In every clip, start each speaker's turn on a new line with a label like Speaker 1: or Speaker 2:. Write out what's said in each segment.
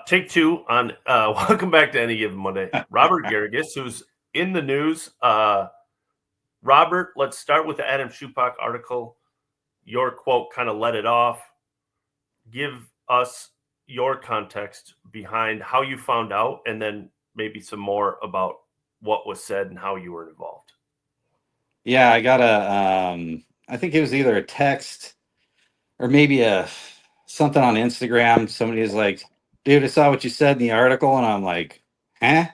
Speaker 1: Take two on welcome back to Any Given Monday. Robert Garrigus, who's in the news. Robert, let's start with the Adam Schupak article. Your quote kind of let it off. Give us your context behind how you found out, and then maybe some more about what was said and how you were involved.
Speaker 2: Yeah, I got I think it was either a text or maybe something on Instagram. Somebody was like, dude, I saw what you said in the article. And I'm like, huh?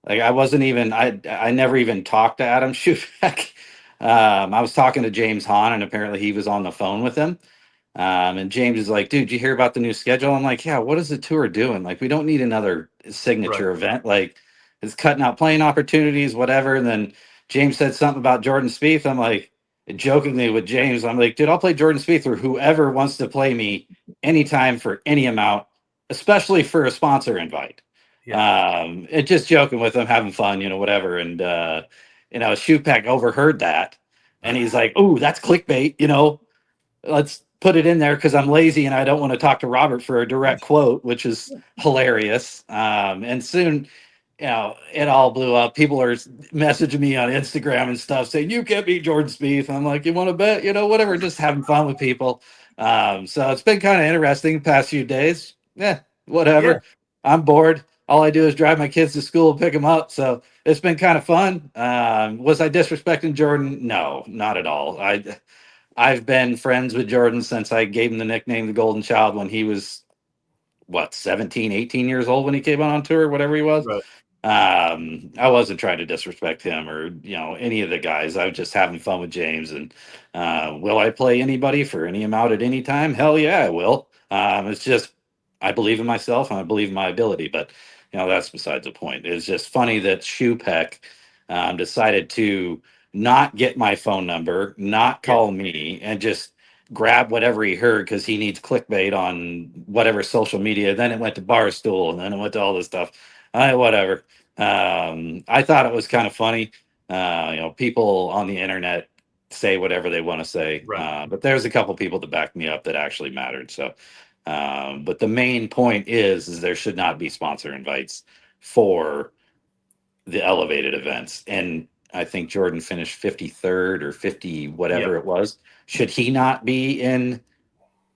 Speaker 2: Like I wasn't even, I never even talked to Adam Schufek. I was talking to James Hahn and apparently he was on the phone with him. And James is like, dude, you hear about the new schedule? I'm like, yeah, what is the tour doing? Like, we don't need another
Speaker 1: Right.
Speaker 2: signature event. Like, it's cutting out playing opportunities, whatever. And then James said something about Jordan Spieth. I'm like, jokingly with James, I'm like, dude, I'll play Jordan Spieth or whoever wants to play me anytime for any amount, especially for a sponsor invite.
Speaker 1: Yeah.
Speaker 2: It just joking with him, having fun, whatever. And Shupak overheard that and he's like, oh, that's clickbait, let's put it in there because I'm lazy and I don't want to talk to Robert for a direct quote, which is hilarious. And soon, it all blew up. People are messaging me on Instagram and stuff saying, you can't beat Jordan Spieth. I'm like, you want to bet, whatever, just having fun with people. So it's been kind of interesting the past few days. Yeah,
Speaker 1: Yeah.
Speaker 2: whatever. I'm bored. All I do is drive my kids to school and pick them up. So it's been kind of fun. Was I disrespecting Jordan? No, not at all. I've been friends with Jordan since I gave him the nickname the Golden Child when he was 17, 18 years old when he came on tour, whatever he was.
Speaker 1: Right.
Speaker 2: I wasn't trying to disrespect him or any of the guys. I was just having fun with James. And will I play anybody for any amount at any time? Hell yeah, I will. It's just I believe in myself and I believe in my ability. But that's besides the point. It's just funny that Shupak decided to not get my phone number, not
Speaker 1: Yeah.
Speaker 2: call me, and just grab whatever he heard because he needs clickbait on whatever social media. Then it went to Barstool, and then it went to all this stuff. Whatever. I thought it was kind of funny. People on the internet say whatever they want to say,
Speaker 1: Right.
Speaker 2: but there's a couple people that backed me up that actually mattered. So, but the main point is there should not be sponsor invites for the elevated events. And I think Jordan finished 53rd or 50,
Speaker 1: Yep.
Speaker 2: whatever it was. Should he not be in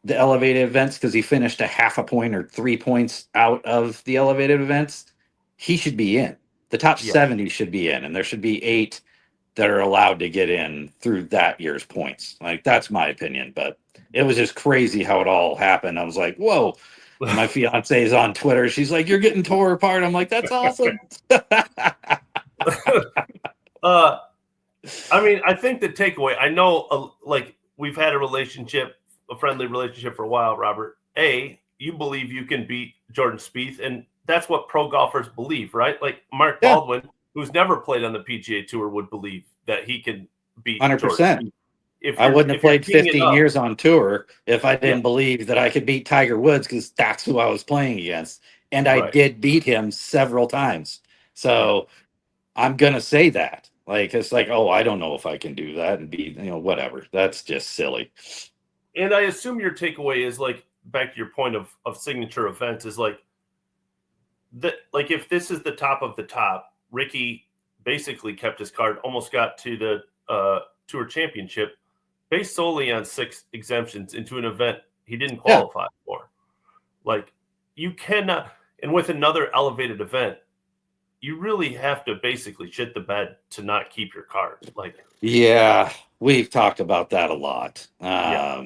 Speaker 2: the elevated events because he finished a half a point or 3 points out of the elevated events? He should be in. The top
Speaker 1: Yeah.
Speaker 2: 70 should be in, and there should be 8 that are allowed to get in through that year's points. Like, that's my opinion, but it was just crazy how it all happened. I was like, whoa. And my fiance is on Twitter. She's like, you're getting tore apart. I'm like, that's awesome.
Speaker 1: uh, I mean, I think the takeaway, I know, like, we've had a friendly relationship for a while, Robert. You believe you can beat Jordan Spieth, and that's what pro golfers believe, right? Like Mark
Speaker 2: Yeah,
Speaker 1: Baldwin, who's never played on the PGA Tour, would believe that he can beat Jordan
Speaker 2: 100%.
Speaker 1: Spieth. If
Speaker 2: I
Speaker 1: you're
Speaker 2: wouldn't have
Speaker 1: if you're
Speaker 2: played
Speaker 1: teeing it
Speaker 2: 15
Speaker 1: up,
Speaker 2: years on tour if I
Speaker 1: yeah,
Speaker 2: didn't believe that I could beat Tiger Woods because that's who I was playing against. And I
Speaker 1: right,
Speaker 2: did beat him several times.
Speaker 1: yeah.
Speaker 2: So I'm going to say that. Like, it's like, oh, I don't know if I can do that and be, whatever. That's just silly.
Speaker 1: And I assume your takeaway is, like, back to your point of signature events, is like that, like, if this is the top of the top, Ricky basically kept his card, almost got to the tour championship based solely on 6 exemptions into an event he didn't
Speaker 2: Yeah.
Speaker 1: qualify for. Like, you cannot, and with another elevated event, you really have to basically shit the bed to not keep your card. Like,
Speaker 2: Yeah. We've talked about that a lot.
Speaker 1: yeah,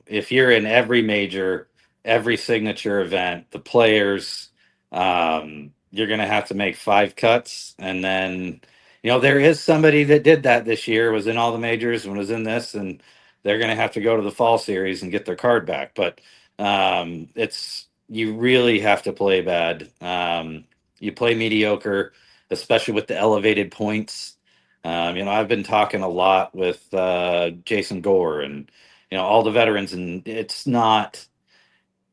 Speaker 2: If you're in every major, every signature event, the players, you're going to have to make 5 cuts. And then, there is somebody that did that this year, was in all the majors and was in this, and they're going to have to go to the fall series and get their card back. But you really have to play bad. You play mediocre, especially with the elevated points. I've been talking a lot with Jason Gore and all the veterans, and it's not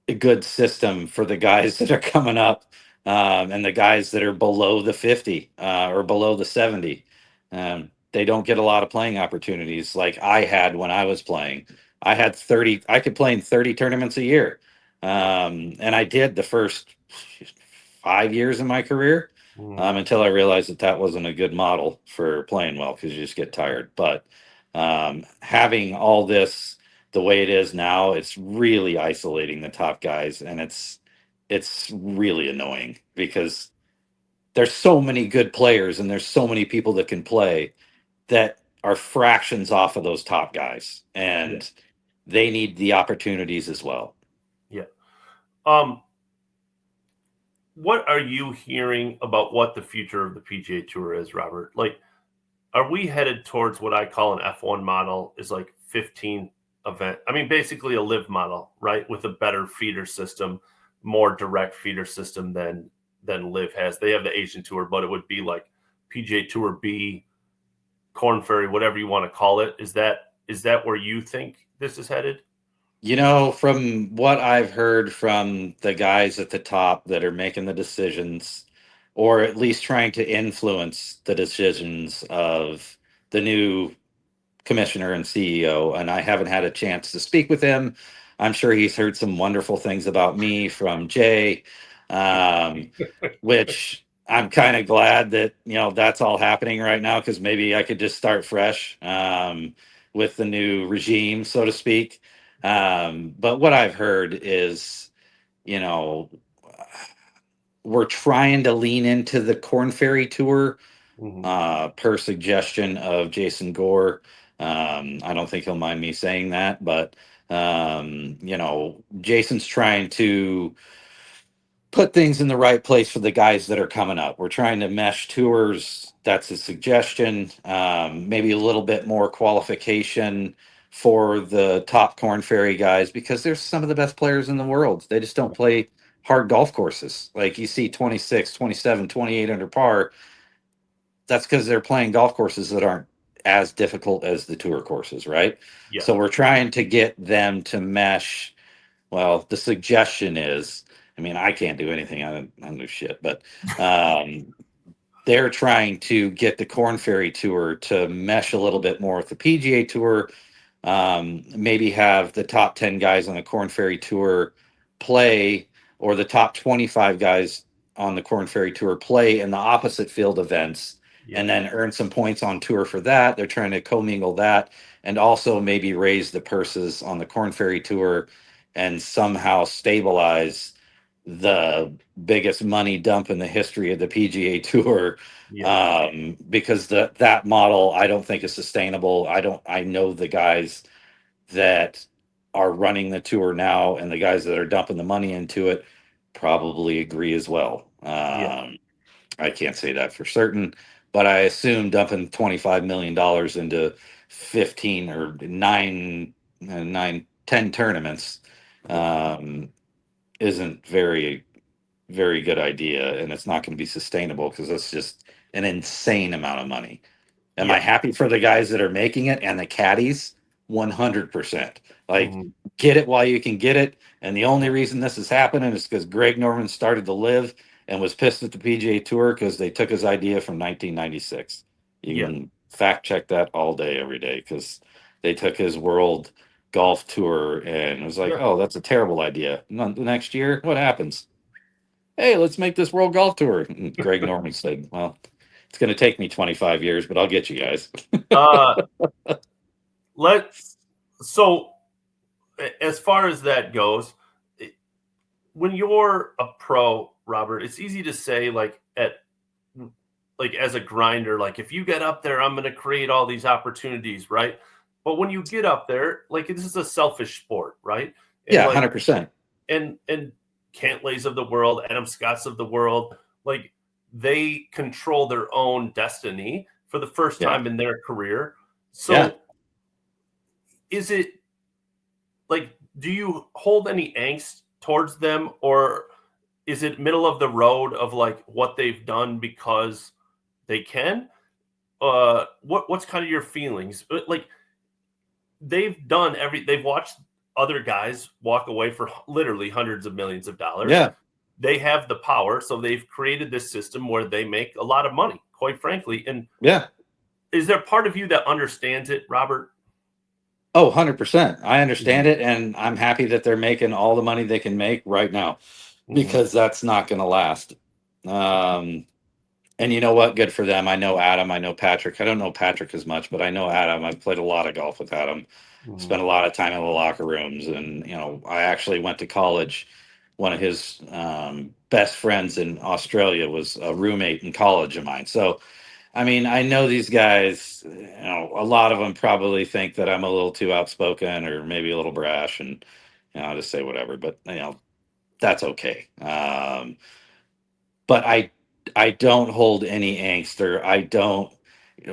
Speaker 2: a good system for the guys that are coming up, and the guys that are below the 50 or below the 70. They don't get a lot of playing opportunities like I had when I was playing. I had 30. I could play in 30 tournaments a year. And I did the first 5 years of my career, until I realized that that wasn't a good model for playing well because you just get tired. But having all this the way it is now, it's really isolating the top guys, and it's really annoying because there's so many good players and there's so many people that can play that are fractions off of those top guys,
Speaker 1: Yeah.
Speaker 2: and they need the opportunities as well.
Speaker 1: Yeah. What are you hearing about what the future of the PGA Tour is, Robert? Like, are we headed towards what I call an F1 model, is like 15 event? I mean, basically a live model, right? With a better feeder system, more direct feeder system than live has. They have the Asian Tour, but it would be like PGA Tour B, Corn Ferry, whatever you want to call it. Is that where you think this is headed?
Speaker 2: From what I've heard from the guys at the top that are making the decisions, or at least trying to influence the decisions of the new commissioner and CEO, and I haven't had a chance to speak with him. I'm sure he's heard some wonderful things about me from Jay, um, which I'm kind of glad that that's all happening right now, because maybe I could just start fresh with the new regime, so to speak. But what I've heard is, you know, we're trying to lean into the Corn Ferry Tour,
Speaker 1: Mm-hmm.
Speaker 2: per suggestion of Jason Gore. I don't think he'll mind me saying that, but Jason's trying to put things in the right place for the guys that are coming up. We're trying to mesh tours. That's a suggestion. Maybe a little bit more qualification for the top Corn Ferry guys, because they're some of the best players in the world. They just don't play hard golf courses. Like you see 26, 27, 28 under par. That's because they're playing golf courses that aren't as difficult as the tour courses, right?
Speaker 1: Yeah.
Speaker 2: So we're trying to get them to mesh. Well, the suggestion is, I mean, I can't do anything. I don't do shit, but they're trying to get the Corn Ferry Tour to mesh a little bit more with the PGA Tour. Maybe have the top 10 guys on the Corn Ferry Tour play, or the top 25 guys on the Corn Ferry Tour play in the opposite field events,
Speaker 1: Yeah.
Speaker 2: and then earn some points on tour for that. They're trying to commingle that, and also maybe raise the purses on the Corn Ferry Tour and somehow stabilize the biggest money dump in the history of the PGA Tour,
Speaker 1: Yeah.
Speaker 2: because that model I don't think is sustainable. I know the guys that are running the tour now, and the guys that are dumping the money into it probably agree as well.
Speaker 1: Yeah.
Speaker 2: I can't say that for certain, but I assume dumping $25 million into 15 or 10 tournaments
Speaker 1: Yeah.
Speaker 2: isn't very good idea, and it's not going to be sustainable because it's just an insane amount of money. Am I
Speaker 1: Yeah.
Speaker 2: happy for the guys that are making it and the caddies? 100%. Like,
Speaker 1: Mm-hmm.
Speaker 2: get it while you can get it. And the only reason this is happening is because Greg Norman started to live and was pissed at the PGA Tour because they took his idea from 1996. You
Speaker 1: Yeah.
Speaker 2: can fact check that all day, every day, because they took his world golf tour and it was like,
Speaker 1: Yeah.
Speaker 2: oh, that's a terrible idea. The next year, what happens? Hey, let's make this world golf tour. And Greg Norman said, well, it's going to take me 25 years, but I'll get you guys.
Speaker 1: Uh, let's so as far as that goes, when you're a pro, Robert, it's easy to say like as a grinder, like if you get up there, I'm going to create all these opportunities, right? But when you get up there, like this is a selfish sport, right? And
Speaker 2: Yeah,
Speaker 1: like
Speaker 2: 100%.
Speaker 1: and Cantlays of the world, Adam Scotts of the world, like they control their own destiny for the first
Speaker 2: Yeah.
Speaker 1: time in their career.
Speaker 2: Yeah.
Speaker 1: So is it like, do you hold any angst towards them, or is it middle of the road of like what they've done because they can? What's kind of your feelings? Like they've watched other guys walk away for literally hundreds of millions of dollars.
Speaker 2: Yeah.
Speaker 1: They have the power, so they've created this system where they make a lot of money, quite frankly. And
Speaker 2: Yeah.
Speaker 1: is there part of you that understands it, Robert?
Speaker 2: Oh, 100%. I
Speaker 1: Mhm.
Speaker 2: understand it, and I'm happy that they're making all the money they can make right now
Speaker 1: Mhm.
Speaker 2: because that's not going to last. Um, and you know what? Good for them. I know Adam. I know Patrick. I don't know Patrick as much, but I know Adam. I've played a lot of golf with Adam.
Speaker 1: Mhm.
Speaker 2: Spent a lot of time in the locker rooms, and I actually went to college. One of his best friends in Australia was a roommate in college of mine. So I mean, I know these guys, a lot of them probably think that I'm a little too outspoken or maybe a little brash, and I'll just say whatever, but that's okay. But I don't hold any angst, or I don't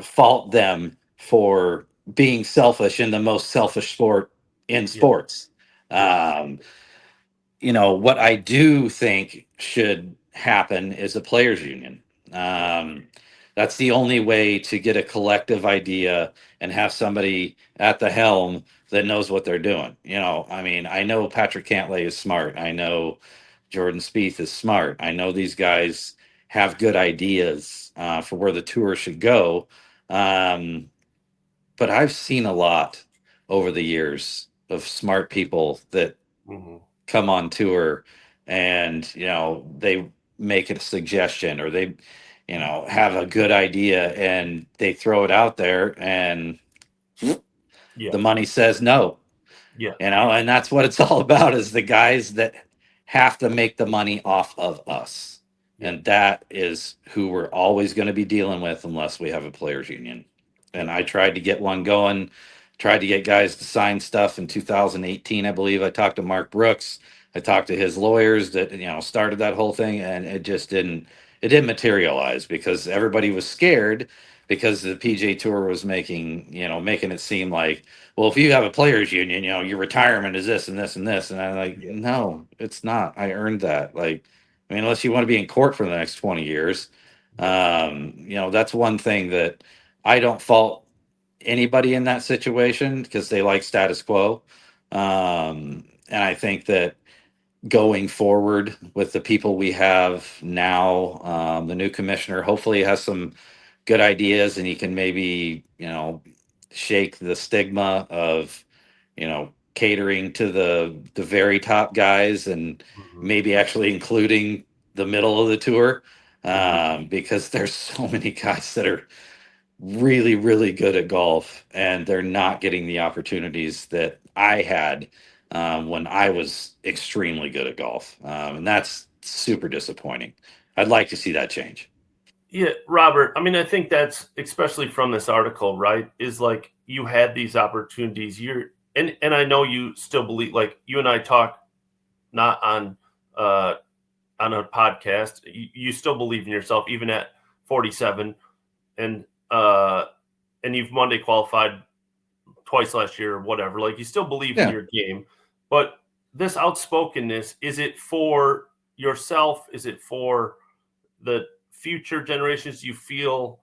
Speaker 2: fault them for being selfish in the most selfish sport in
Speaker 1: Yeah.
Speaker 2: sports.
Speaker 1: Yeah.
Speaker 2: Um, what I do think should happen is a players union.
Speaker 1: Yeah.
Speaker 2: Um, that's the only way to get a collective idea and have somebody at the helm that knows what they're doing. I mean, I know Patrick Cantlay is smart. I know Jordan Spieth is smart. I know these guys have good ideas for where the tour should go. Um, but I've seen a lot over the years of smart people that
Speaker 1: Mhm.
Speaker 2: come on tour and they make a suggestion, or they have a good idea and they throw it out there, and
Speaker 1: Yeah.
Speaker 2: the money says no.
Speaker 1: Yeah.
Speaker 2: And that's what it's all about, is the guys that have to make the money off of us.
Speaker 1: Yeah.
Speaker 2: And that is who we're always going to be dealing with unless we have a players union.
Speaker 1: Yeah.
Speaker 2: And I tried to get one going, tried to get guys to sign stuff in 2018, I believe. I talked to Mark Brooks. I talked to his lawyers that started that whole thing, and it didn't materialize because everybody was scared, because the PGA Tour was making it seem like, well, if you have a players union, your retirement is this and this and this. And I'm like,
Speaker 1: Yeah.
Speaker 2: no, it's not. I earned that. Like, I mean, unless you want to be in court for the next 20 years,
Speaker 1: Yeah.
Speaker 2: that's one thing that I don't fault anybody in that situation, because they like status quo. And I think that going forward with the people we have now, the new commissioner hopefully has some good ideas, and he can maybe shake the stigma of catering to the very top guys, and
Speaker 1: Mhm.
Speaker 2: maybe actually including the middle of the tour,
Speaker 1: Mhm.
Speaker 2: because there's so many guys that are really, really good at golf, and they're not getting the opportunities that I had when I was extremely good at golf. And that's super disappointing. I'd like to see that change.
Speaker 1: Yeah, Robert. I mean, I think that's especially from this article, right? Is like you had these opportunities. And I know you still believe, like you and I talk not uh on a podcast. You still believe in yourself even at 47, and uh and you've Monday qualified twice last year or whatever. Like you still believe in
Speaker 2: Yeah.
Speaker 1: your game, but this outspokenness, is it for yourself? Is it for the future generations? You feel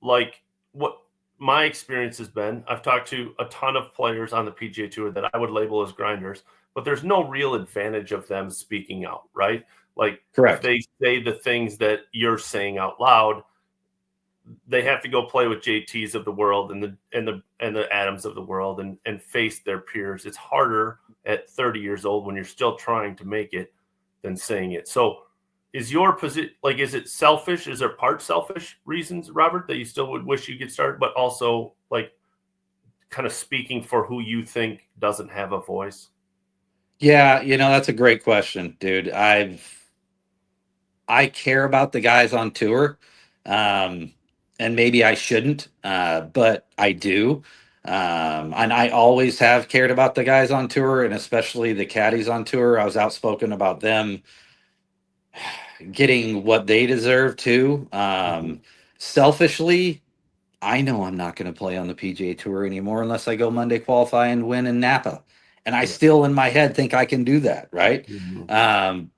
Speaker 1: like what my experience has been, I've talked to a ton of players on the PGA Tour that I would label as grinders, but there's no real advantage of them speaking out, right? Like if
Speaker 2: Correct.
Speaker 1: they say the things that you're saying out loud, they have to go play with JTs of the world and the Adams of the world and face their peers. It's harder at 30 years old when you're still trying to make it than saying it. So is your position, like, is it selfish? Is there part selfish reasons, Robert, that you still would wish you could start, but also like kind of speaking for who you think doesn't have a voice?
Speaker 2: Yeah, that's a great question, dude. I care about the guys on tour. Um, and maybe I shouldn't, but I do. And I always have cared about the guys on tour, and especially the caddies on tour. I was outspoken about them getting what they deserve too.
Speaker 1: Mm-hmm.
Speaker 2: Selfishly, I know I'm not going to play on the PGA Tour anymore unless I go Monday qualify and win in Napa. And I
Speaker 1: Yeah.
Speaker 2: still, in my head, think I can do that, right?
Speaker 1: Mm-hmm.
Speaker 2: Um,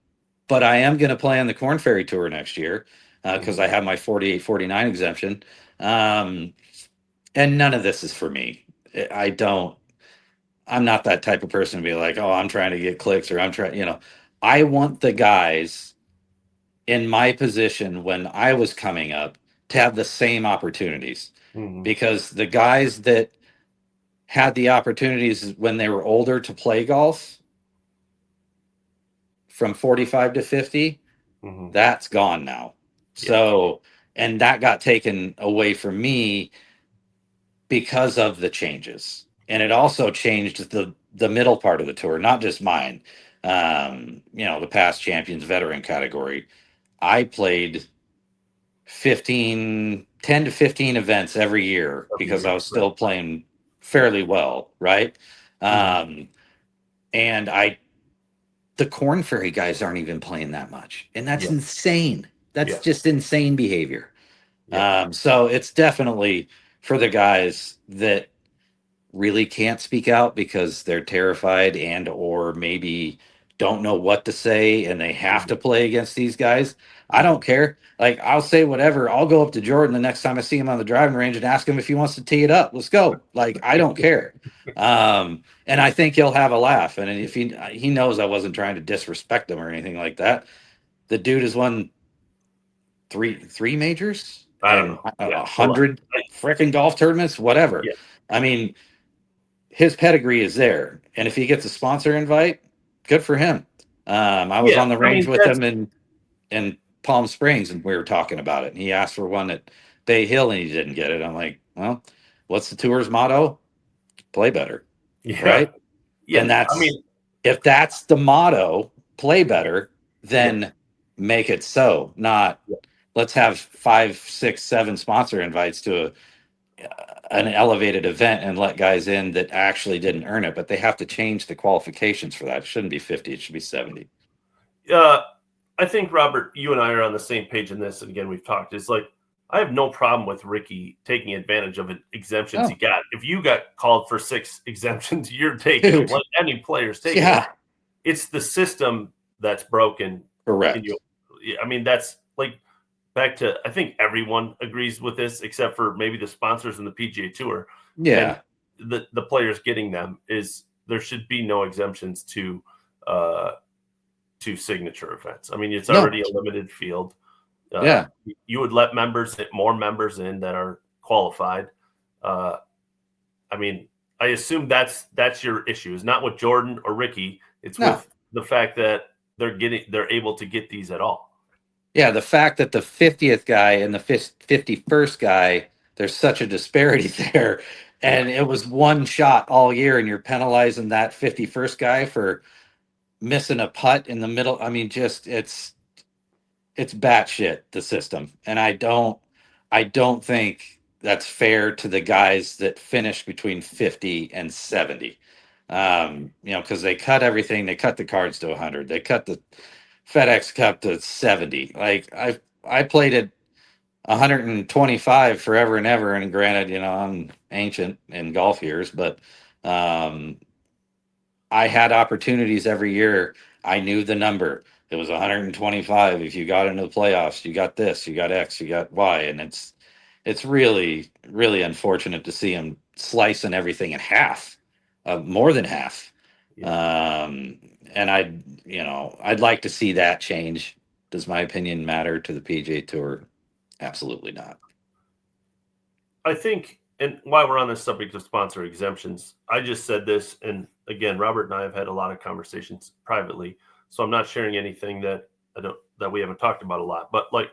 Speaker 2: but I am going to play on the Corn Ferry Tour next year because
Speaker 1: Mm-hmm.
Speaker 2: I have my 48-49 exemption. Um, and none of this is for me. I don't, I'm not that type of person to be like, oh, I'm trying to get clicks, or I'm trying, I want the guys in my position when I was coming up to have the same opportunities,
Speaker 1: Mm-hmm.
Speaker 2: because the guys that had the opportunities when they were older to play golf from 45 to 50, that's gone now. So, and that got taken away from me because of the changes. And it also changed the middle part of the tour, not just mine. The past champions veteran category. I played 10 to 15 events every year because I was still playing fairly well, right? And the Corn Ferry guys aren't even playing that much. And that's insane. That's just insane behavior. So it's definitely for the guys that really can't speak out because they're terrified and or maybe don't know what to say and they have to play against these guys. I don't care. Like, I'll say whatever. I'll go up to Jordan the next time I see him on the driving range and ask him if he wants to tee it up. Let's go. Like, I don't care. And I think he'll have a laugh. And if he knows I wasn't trying to disrespect him or anything like that. The dude has won three majors.
Speaker 1: I don't know.
Speaker 2: 100 freaking golf tournaments, whatever. I mean, his pedigree is there, and if he gets a sponsor invite, good for him. I was on the range with him in Palm Springs, and we were talking about it. And he asked for one at Bay Hill, and he didn't get it. I'm like, well, what's the tour's motto? Play better, right? And if that's the motto, play better, then make it so. Not let's have 5, 6, 7 sponsor invites to an elevated event and let guys in that actually didn't earn it, but they have to change the qualifications for that. It shouldn't be 50, it should be 70.
Speaker 1: I think, Robert, you and I are on the same page in this. And again, we've talked. It's like, I have no problem with Ricky taking advantage of exemptions he got. If you got called for 6 exemptions, you're taking them. Like any player's taking them. It's the system that's broken.
Speaker 2: Correct.
Speaker 1: I mean, that's like, back to, I think everyone agrees with this except for maybe the sponsors and the PGA Tour.
Speaker 2: Yeah.
Speaker 1: And the players getting them is there should be no exemptions to signature events. I mean, it's already a limited field. You would let more members in that are qualified. I mean, I assume that's your issue. It's not with Jordan or Ricky. It's with the fact that they're able to get these at all.
Speaker 2: Yeah, the fact that the 50th guy and the 51st guy, there's such a disparity there. And it was one shot all year, and you're penalizing that 51st guy for missing a putt in the middle. I mean, just it's batshit, the system. And I don't think that's fair to the guys that finish between 50 and 70. Because they cut everything. They cut the cards to 100. They cut the FedEx Cup to 70. Like, I played at 125 forever and ever. And granted, I'm ancient in golf years, but I had opportunities every year. I knew the number. It was 125. If you got into the playoffs, you got this, you got X, you got Y. And it's really, really unfortunate to see him slicing everything in half, more than half. And I'd like to see that change. Does my opinion matter to the PGA Tour? Absolutely not.
Speaker 1: I think, and while we're on this subject of sponsor exemptions, I just said this, and again, Robert and I have had a lot of conversations privately, so I'm not sharing anything that we haven't talked about a lot. But like,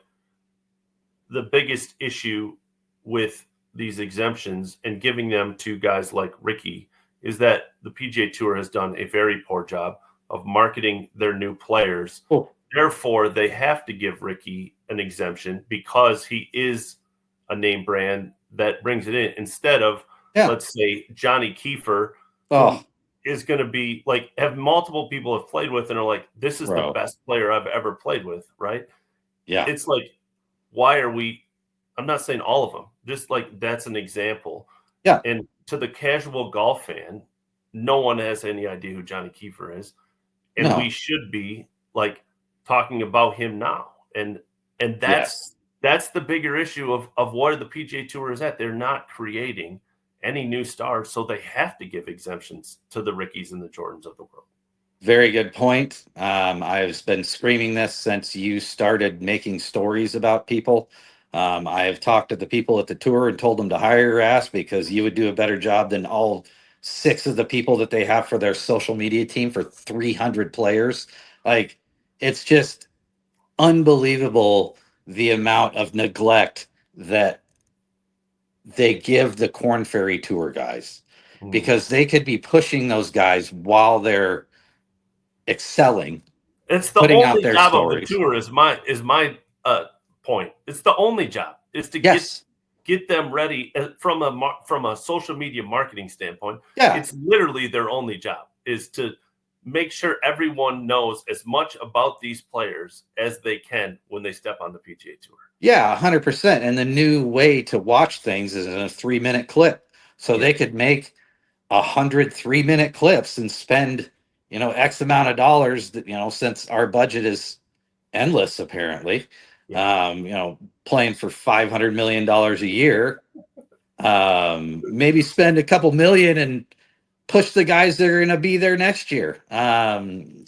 Speaker 1: the biggest issue with these exemptions and giving them to guys like Ricky is that the PGA Tour has done a very poor job of marketing their new players. Therefore, they have to give Ricky an exemption because he is a name brand that brings it in, instead of, let's say, Johnny Kiefer, who is going to be like, have multiple people have played with and are like, this is the best player I've ever played with, right?
Speaker 2: Yeah.
Speaker 1: It's like, why are we, I'm not saying all of them, just like, that's an example.
Speaker 2: Yeah.
Speaker 1: And to the casual golf fan, no one has any idea who Johnny Kiefer is. And we should be like talking about him now. And that's the bigger issue of where the PGA Tour is at. They're not creating any new stars, so they have to give exemptions to the Rickies and the Jordans of the world.
Speaker 2: Very good point. I've been screaming this since you started making stories about people. I have talked to the people at the tour and told them to hire your ass because you would do a better job than all 6 of the people that they have for their social media team for 300 players. Like, it's just unbelievable the amount of neglect that they give the Corn Ferry Tour guys, because they could be pushing those guys while they're excelling,
Speaker 1: It's the
Speaker 2: putting out
Speaker 1: only
Speaker 2: their
Speaker 1: job of the
Speaker 2: stories.
Speaker 1: tour is my point. It's the only job is to
Speaker 2: Yes.
Speaker 1: get them ready from a social media marketing standpoint.
Speaker 2: Yeah.
Speaker 1: It's literally their only job is to make sure everyone knows as much about these players as they can when they step on the PGA Tour.
Speaker 2: Yeah, 100%. And the new way to watch things is in a 3-minute clip. So
Speaker 1: Yeah.
Speaker 2: they could make 100 3-minute clips and spend, X amount of dollars that, since our budget is endless, apparently,
Speaker 1: Yeah.
Speaker 2: playing for $500 million a year, maybe spend a couple million and push the guys that are going to be there next year. And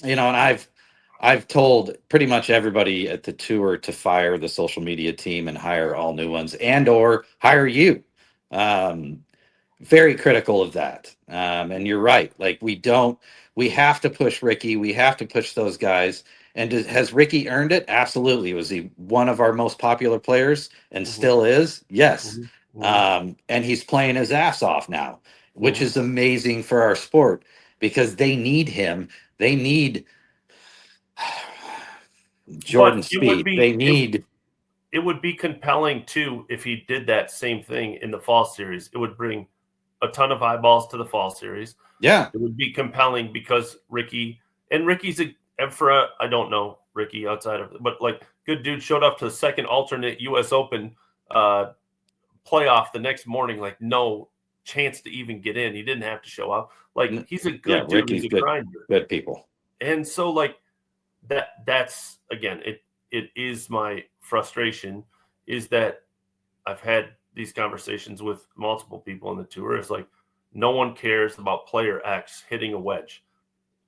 Speaker 2: I've told pretty much everybody at the tour to fire the social media team and hire all new ones, and or hire you. Um, Very critical of that. And you're right. Like, we have to push Ricky. We have to push those guys. And has Ricky earned it? Absolutely. Was he one of our most popular players and
Speaker 1: Mm-hmm.
Speaker 2: still is? Yes.
Speaker 1: Mm-hmm. Mm-hmm.
Speaker 2: And he's playing his ass off now, which
Speaker 1: Mm-hmm.
Speaker 2: is amazing for our sport, because they need him. They need Jordan
Speaker 1: But it would
Speaker 2: Speed. They
Speaker 1: be
Speaker 2: need,
Speaker 1: it would be compelling too if he did that same thing in the fall series. It would bring a ton of eyeballs to the fall series.
Speaker 2: yeah.
Speaker 1: It would be compelling because Ricky's I don't know Ricky outside of, but like, good dude, showed up to the second alternate U.S. Open playoff the next morning, like no chance to even get in. He didn't have to show up. Like, he's a
Speaker 2: Yeah,
Speaker 1: good dude. He's
Speaker 2: Ricky's
Speaker 1: a
Speaker 2: good,
Speaker 1: grinder,
Speaker 2: good people.
Speaker 1: and so like that's again it is my frustration is that I've had these conversations with multiple people on the tour. It's like no one cares about player X hitting a wedge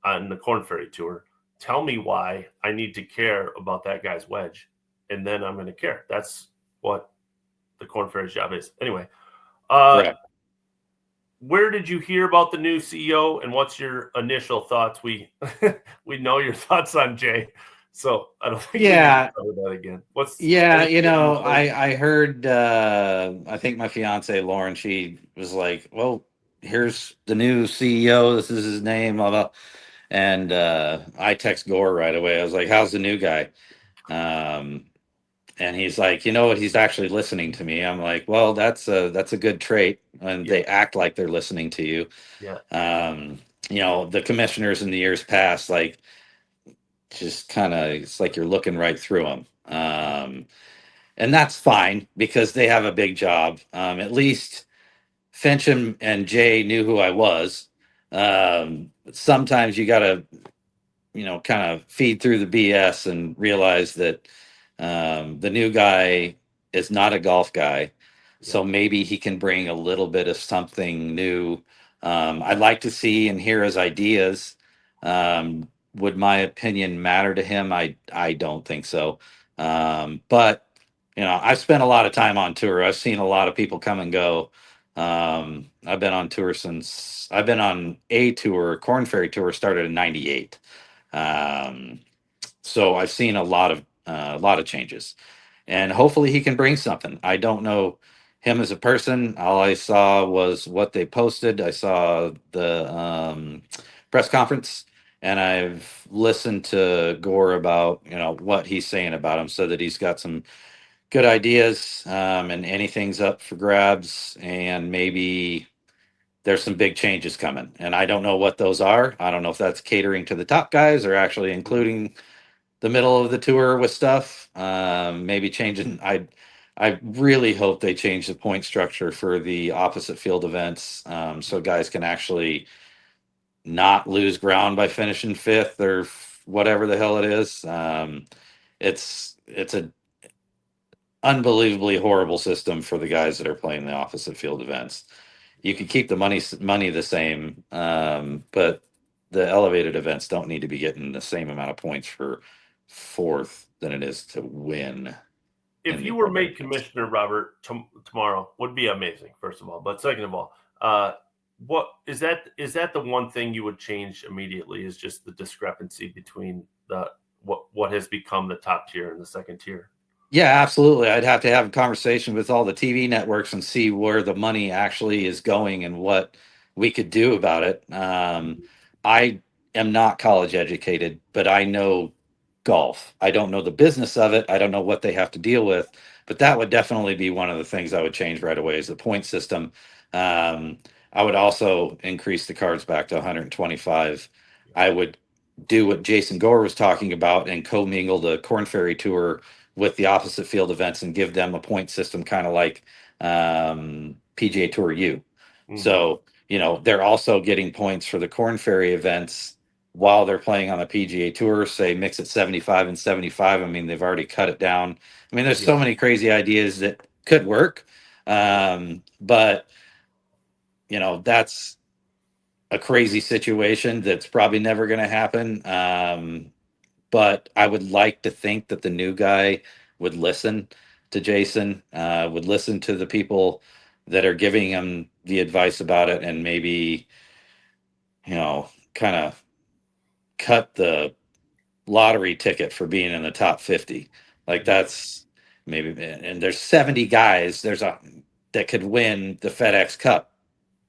Speaker 1: on the Corn Ferry Tour. Tell me why I need to care about that guy's wedge, and then I'm going to care. That's what the Corn Ferry's job is. Anyway,
Speaker 2: Right.
Speaker 1: where did you hear about the new CEO, and what's your initial thoughts? We we know your thoughts on Jay, so I don't think we need to
Speaker 2: Yeah.
Speaker 1: cover that again. What's
Speaker 2: Yeah,
Speaker 1: anything that you've heard?
Speaker 2: I heard, I think my fiance Lauren, she was like, "Well, here's the new CEO. This is his name." Blah, blah. And I text Gore right away. I was like, "How's the new guy?" Um, and he's like, "You know what? He's actually listening to me." I'm like, "Well, that's a good trait, and
Speaker 1: Yeah,
Speaker 2: they act like they're listening to you."
Speaker 1: yeah,
Speaker 2: Um, the commissioners in the years past, like, just kind of, it's like you're looking right through them. And that's fine because they have a big job. At least Finch and Jay knew who I was. Sometimes you got to, kind of feed through the BS and realize that the new guy is not a golf guy.
Speaker 1: yeah.
Speaker 2: So maybe he can bring a little bit of something new. I'd like to see and hear his ideas. Would my opinion matter to him? I don't think so. But I've spent a lot of time on tour. I've seen a lot of people come and go. I've been on tour since I've been on a tour. Corn Ferry Tour started in '98. So I've seen a lot of changes, and hopefully he can bring something. I don't know him as a person. All I saw was what they posted. I saw the press conference, and I've listened to Gore about what he's saying about him, so that he's got some good ideas, and anything's up for grabs, and maybe there's some big changes coming, and I don't know what those are. I don't know if that's catering to the top guys or actually
Speaker 1: Mhm.
Speaker 2: including the middle of the tour with stuff. Maybe changing. I really hope they change the point structure for the opposite field events, so guys can actually not lose ground by finishing fifth or whatever the hell it is. It's a unbelievably horrible system for the guys that are playing the opposite field events. You could keep the money the same, but the elevated events don't need to be getting the same amount of points for fourth than it is to win
Speaker 1: If
Speaker 2: in
Speaker 1: you
Speaker 2: the
Speaker 1: were
Speaker 2: elevated
Speaker 1: made
Speaker 2: events.
Speaker 1: commissioner, Robert, tomorrow would be amazing. First of all, but second of all, uh, what is that? Is that the one thing you would change immediately? Is just the discrepancy between what has become the top tier and the second tier?
Speaker 2: Yeah, absolutely. I'd have to have a conversation with all the TV networks and see where the money actually is going and what we could do about it. I am not college educated, but I know golf. I don't know the business of it. I don't know what they have to deal with, but that would definitely be one of the things I would change right away is the point system. Um, I would also increase the cards back to 125. I would do what Jason Gore was talking about and commingle the Corn Ferry Tour with the opposite field events and give them a point system, kind of like PGA Tour U. So, they're also getting points for the Corn Ferry events while they're playing on the PGA Tour, say mix it 75 and 75. I mean, they've already cut it down. I mean, there's so many crazy ideas that could work. But, that's a crazy situation that's probably never going to happen. But I would like to think that the new guy would listen to Jason, would listen to the people that are giving him the advice about it, and maybe, kind of cut the lottery ticket for being in the top 50. Like that's maybe, and there's 70 guys that could win the FedEx Cup,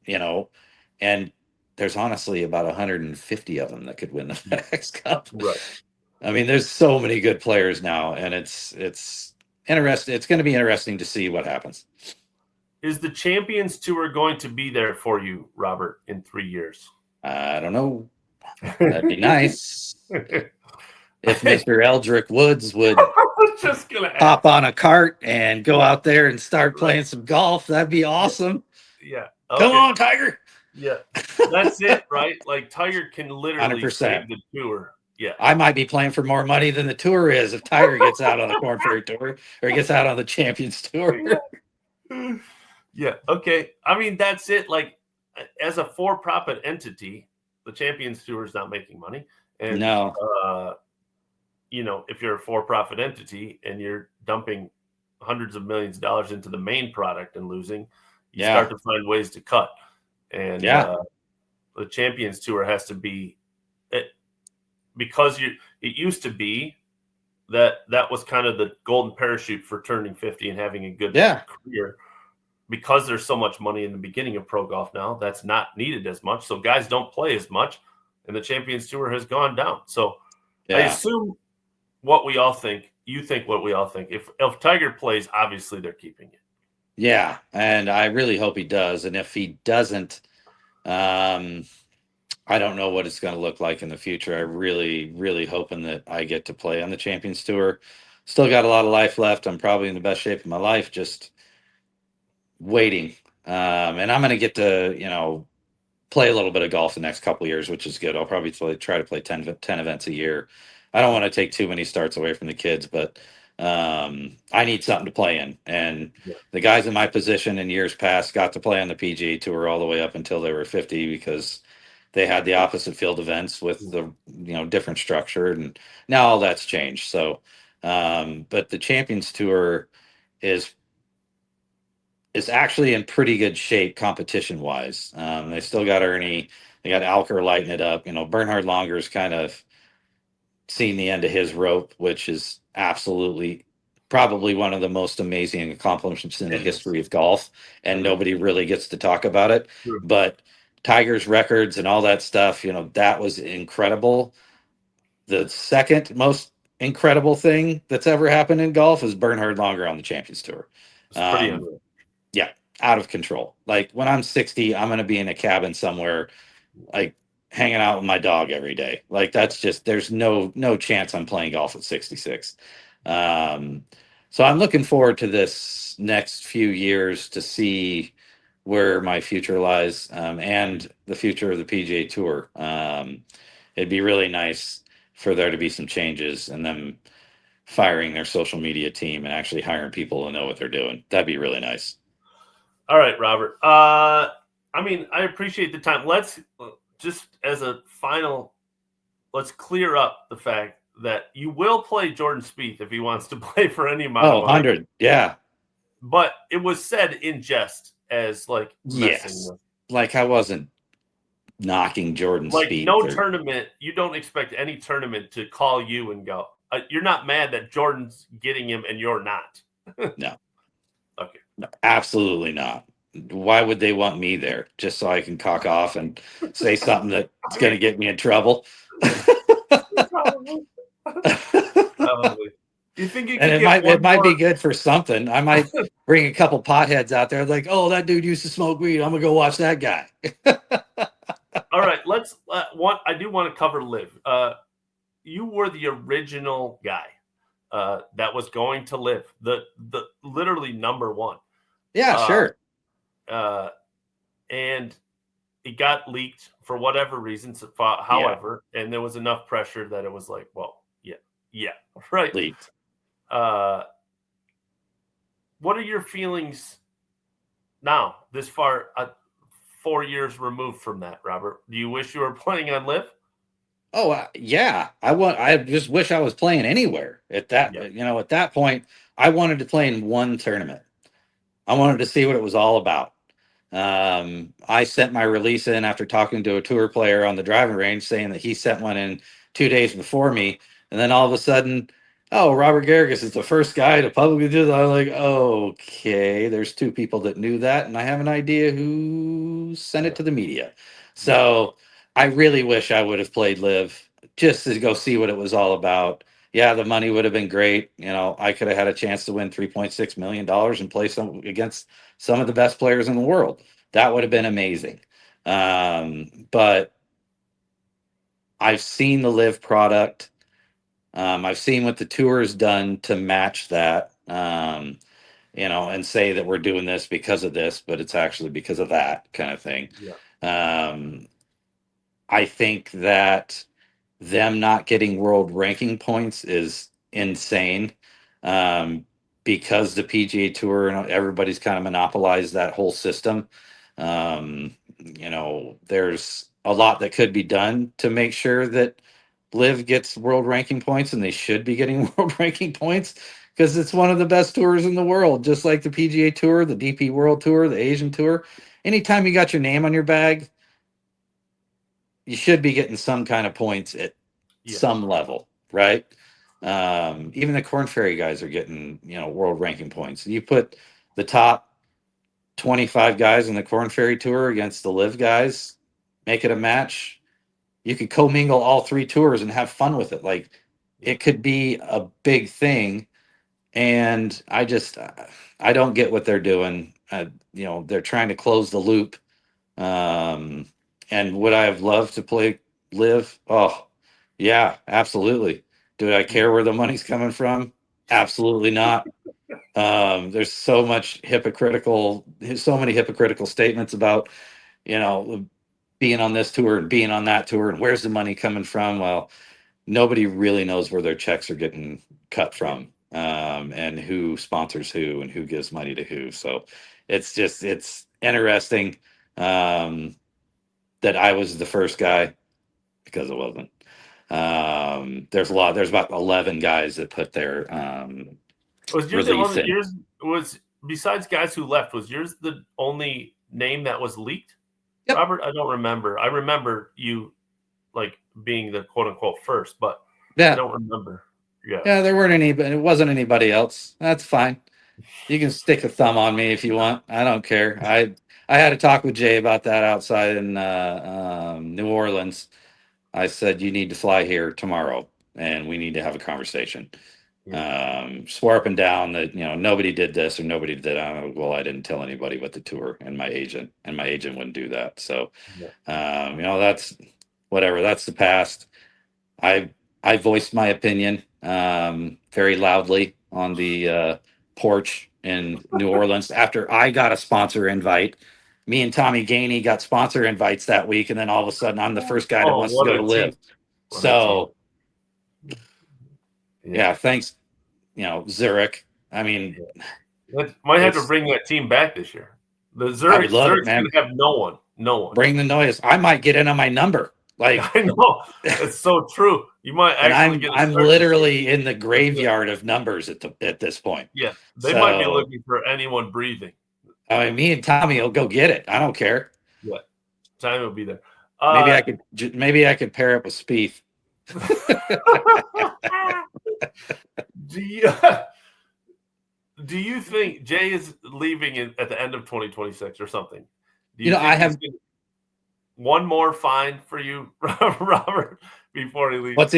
Speaker 2: and there's honestly about 150 of them that could win the FedEx Cup.
Speaker 1: Right.
Speaker 2: I mean, there's so many good players now, and it's interesting. It's going to be interesting to see what happens.
Speaker 1: Is the Champions Tour going to be there for you, Robert, in 3 years?
Speaker 2: I don't know. That'd be nice. If Mr. Eldrick Woods would
Speaker 1: just gonna
Speaker 2: hop on a cart and go out there and start playing some golf, that'd be awesome.
Speaker 1: Yeah.
Speaker 2: Okay. Come on, Tiger.
Speaker 1: Yeah. That's it, right? Like Tiger can literally
Speaker 2: 100%.
Speaker 1: save the tour. Yeah.
Speaker 2: I might be playing for more money than the tour is if Tiger gets out on the Corn Ferry Tour or gets out on the Champions Tour.
Speaker 1: Yeah. Okay. I mean, that's it. Like, as a for-profit entity, the Champions Tour is not making money. And
Speaker 2: no.
Speaker 1: If you're a for-profit entity and you're dumping hundreds of millions of dollars into the main product and losing, you start to find ways to cut. And the Champions Tour has to be because it used to be that was kind of the golden parachute for turning 50 and having a good career. Because there's so much money in the beginning of pro golf now, that's not needed as much. So guys don't play as much, and the Champions Tour has gone down. So I assume what we all think, you think what we all think. If Tiger plays, obviously they're keeping it.
Speaker 2: Yeah, and I really hope he does. And if he doesn't, I don't know what it's going to look like in the future. I really, really hoping that I get to play on the Champions Tour. Still got a lot of life left. I'm probably in the best shape of my life, just waiting. And I'm going to get to, play a little bit of golf the next couple of years, which is good. I'll probably try to play 10 events a year. I don't want to take too many starts away from the kids, but I need something to play in. And the guys in my position in years past got to play on the PGA Tour all the way up until they were 50 because they had the opposite field events with the different structure, and now all that's changed. So, but the Champions Tour is actually in pretty good shape competition wise. They still got Ernie, they got Alker lighting it up. Bernhard Longer's kind of seen the end of his rope, which is absolutely probably one of the most amazing accomplishments in the history of golf, and nobody really gets to talk about it. But Tiger's records and all that stuff, that was incredible. The second most incredible thing that's ever happened in golf is Bernhard Longer on the Champions Tour.
Speaker 1: It's pretty unreal.
Speaker 2: Yeah, out of control. Like when I'm 60, I'm going to be in a cabin somewhere, like hanging out with my dog every day. Like that's just, there's no chance I'm playing golf at 66. So I'm looking forward to this next few years to see where my future lies, and the future of the PGA Tour. It'd be really nice for there to be some changes and them firing their social media team and actually hiring people who know what they're doing. That'd be really nice.
Speaker 1: All right, Robert. I appreciate the time. Let's just as a final, let's clear up the fact that you will play Jordan Spieth if he wants to play for any amount of money.
Speaker 2: 100, yeah.
Speaker 1: But it was said in jest as like messing with.
Speaker 2: like I wasn't knocking Jordan
Speaker 1: Like
Speaker 2: Spieth
Speaker 1: no
Speaker 2: or
Speaker 1: tournament, you don't expect any tournament to call you and go, you're not mad that Jordan's getting him and you're not.
Speaker 2: no,
Speaker 1: Okay.
Speaker 2: no, absolutely not. Why would they want me there? Just so I can cock off and say something that's going to get me in trouble.
Speaker 1: Probably. Probably. Do you think you
Speaker 2: And
Speaker 1: could
Speaker 2: it
Speaker 1: get
Speaker 2: might
Speaker 1: one more?
Speaker 2: be good for something. I might bring a couple potheads out there, like, oh, that dude used to smoke weed. I'm gonna go watch that guy.
Speaker 1: All right, let's. I do want to cover Live. You were the original guy that was going to Live. The literally number one.
Speaker 2: Yeah,
Speaker 1: Uh,
Speaker 2: sure.
Speaker 1: and it got leaked for whatever reasons. However, and there was enough pressure that it was like, well, yeah, right.
Speaker 2: Leaked.
Speaker 1: What are your feelings now, this far, 4 years removed from that, Robert? Do you wish you were playing on Live?
Speaker 2: Oh, yeah. I just wish I was playing anywhere at that.
Speaker 1: Yeah,
Speaker 2: At that point, I wanted to play in one tournament. I wanted to see what it was all about. I sent my release in after talking to a tour player on the driving range saying that he sent one in 2 days before me. And then all of a sudden, oh, Robert Garrigus is the first guy to publicly do that. I'm like, okay, there's two people that knew that, and I have an idea who sent it to the media. So I really wish I would have played Live just to go see what it was all about. Yeah, the money would have been great. I could have had a chance to win $3.6 million and play against some of the best players in the world. That would have been amazing. But I've seen the Live product. I've seen what the tour has done to match that, and say that we're doing this because of this, but it's actually because of that kind of thing.
Speaker 1: yeah,
Speaker 2: I think that them not getting world ranking points is insane, because the PGA Tour and everybody's kind of monopolized that whole system. There's a lot that could be done to make sure that Live gets world ranking points, and they should be getting world ranking points because it's one of the best tours in the world, just like the PGA Tour, the DP World Tour, the Asian Tour. Anytime you got your name on your bag, you should be getting some kind of points at
Speaker 1: yeah,
Speaker 2: some level, right? Even the Corn Ferry guys are getting, world ranking points. You put the top 25 guys in the Corn Ferry Tour against the Live guys, make it a match. You could commingle all three tours and have fun with it. Like,
Speaker 1: yeah,
Speaker 2: it could be a big thing. And I don't get what they're doing. They're trying to close the loop. And would I have loved to play Live? Oh, yeah, absolutely. Do I care where the money's coming from? Absolutely not. There's so many hypocritical statements about, being on this tour and being on that tour and where's the money coming from. Well, nobody really knows where their checks are getting cut
Speaker 1: yeah.
Speaker 2: from, and who sponsors who and who gives money to who. So it's interesting, that I was the first guy, because it wasn't. There's about 11 guys that put their
Speaker 1: Was yours the
Speaker 2: release
Speaker 1: only?
Speaker 2: in.
Speaker 1: Yours was, besides guys who left. Was yours the only name that was leaked,
Speaker 2: Yep.
Speaker 1: Robert? I don't remember. I remember you like being the quote unquote first, but I
Speaker 2: Yeah.
Speaker 1: don't remember. Yeah.
Speaker 2: Yeah, there weren't any, but it wasn't anybody else. That's fine. You can stick a thumb on me if you want. I don't care. I had a talk with Jay about that outside in New Orleans. I said, you need to fly here tomorrow and we need to have a conversation. Swore up and down that, nobody did this or nobody did that. Well, I didn't tell anybody but the tour and my agent wouldn't do that. So, that's whatever. That's the past. I voiced my opinion, very loudly on the porch in New Orleans after I got a sponsor invite. Me and Tommy Gainey got sponsor invites that week, and then all of a sudden, I'm the first guy that
Speaker 1: Oh,
Speaker 2: wants to
Speaker 1: what
Speaker 2: go
Speaker 1: a
Speaker 2: to
Speaker 1: team!
Speaker 2: Live.
Speaker 1: What a team!
Speaker 2: So, yeah, thanks, Zurich. I mean,
Speaker 1: Might have to bring that team back this year. The
Speaker 2: I would love it,
Speaker 1: Zurich's
Speaker 2: man.
Speaker 1: going to have no one. No one.
Speaker 2: Bring the noise. I might get in on my number. Like,
Speaker 1: I know. It's so true. You might
Speaker 2: and
Speaker 1: actually get a
Speaker 2: I'm
Speaker 1: start.
Speaker 2: literally in the graveyard of numbers at this point.
Speaker 1: Yeah, they might be
Speaker 2: So,
Speaker 1: looking for anyone breathing.
Speaker 2: I mean, me and Tommy will go get it. I don't care.
Speaker 1: Yeah, Time will be there.
Speaker 2: Maybe I could pair up with Spieth.
Speaker 1: Do you think Jay is leaving at the end of 2026 or something? Do
Speaker 2: You know,
Speaker 1: think
Speaker 2: I have
Speaker 1: one more fine for you, Robert, before he leaves?
Speaker 2: what's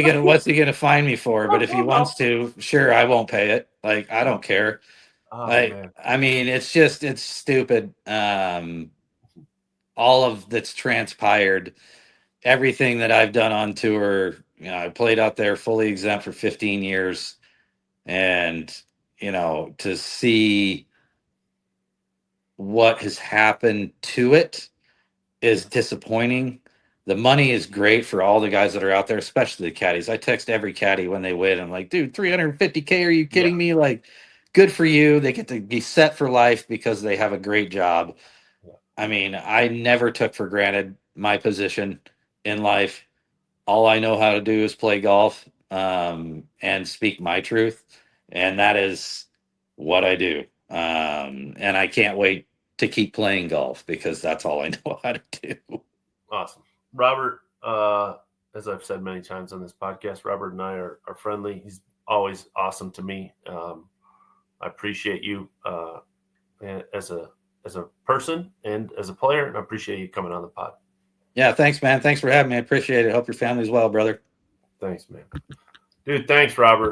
Speaker 2: he gonna fine me for? But if he wants to, sure, I won't pay it. Like, I don't care.
Speaker 1: Oh,
Speaker 2: Like,
Speaker 1: man.
Speaker 2: I mean, it's stupid. All of that's transpired, everything that I've done on tour, you know, I played out there fully exempt for 15 years. And, you know, to see what has happened to it is disappointing. The money is great for all the guys that are out there, especially the caddies. I text every caddy when they win. I'm like, dude, 350K, are you kidding me? Like, good for you. They get to be set for life because they have a great job. I mean, I never took for granted my position in life. All I know how to do is play golf, and speak my truth. And that is what I do. And I can't wait to keep playing golf because that's all I know how to do.
Speaker 1: Awesome. Robert, as I've said many times on this podcast, Robert and I are friendly. He's always awesome to me. I appreciate you as a person and as a player, and I appreciate you coming on the pod.
Speaker 2: Yeah, thanks, man. Thanks for having me. I appreciate it. Hope your family's well, brother.
Speaker 1: Thanks, man. Dude, thanks, Robert.